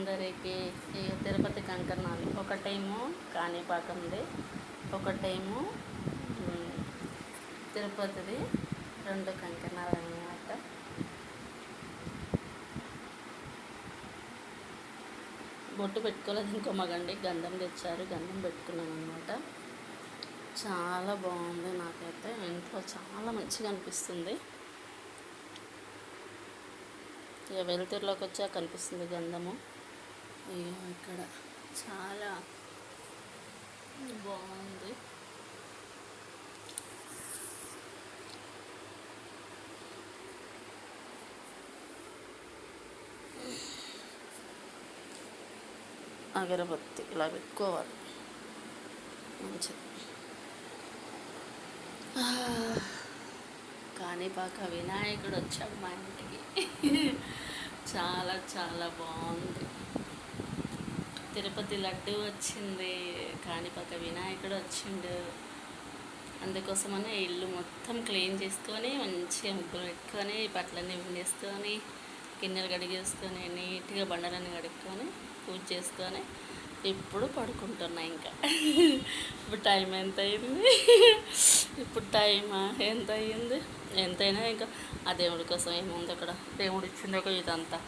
అందరికీ ఈ తిరుపతి కంకణాలు. ఒకటేమో కాణిపాకంది, ఒకటేమో తిరుపతిది. రెండు కంకణాలు అన్నమాట. బొట్టు పెట్టుకోలేదు ఇంకో మగండి. గంధం తెచ్చారు, గంధం పెట్టుకున్నాను అనమాట. చాలా బాగుంది. నాకైతే ఇంట్లో చాలా మంచిగా అనిపిస్తుంది. ఇక వెలుతురులోకి వచ్చా కనిపిస్తుంది గంధము. ఇక్కడ చాలా బాగుంది. అగరబత్తి ఇలా పెట్టుకోవాలి, మంచిది. కాణిపాక వినాయకుడు వచ్చాడు మా ఇంటికి. చాలా చాలా బాగుంది. తిరుపతి లడ్డు వచ్చింది, కాణిపాక వినాయకుడు వచ్చిండు. అందుకోసమనే ఇల్లు మొత్తం క్లీన్ చేసుకొని మంచిగా ముగ్గులు పెట్టుకొని బట్టలన్నీ విండేసుకొని గిన్నెలు కడిగేసుకొని నీట్గా బండలన్నీ కడుక్కొని పూజ చేసుకొని ఇప్పుడు పడుకుంటున్నా. ఇంకా ఇప్పుడు టైం ఎంత అయింది? ఇప్పుడు టైమా ఎంత అయ్యింది? ఎంతైనా ఇంకా ఆ దేవుడి కోసం ఏముంది అక్కడ. దేవుడు ఇచ్చింది ఒక ఇదంతా.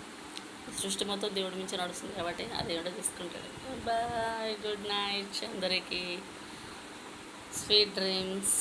సృష్టి మొత్తం దేవుడి నుంచి నడుస్తుంది కాబట్టి ఆ దేవుడే తీసుకుంటాడు. బాయ్, గుడ్ నైట్ అందరికీ. Sweet dreams.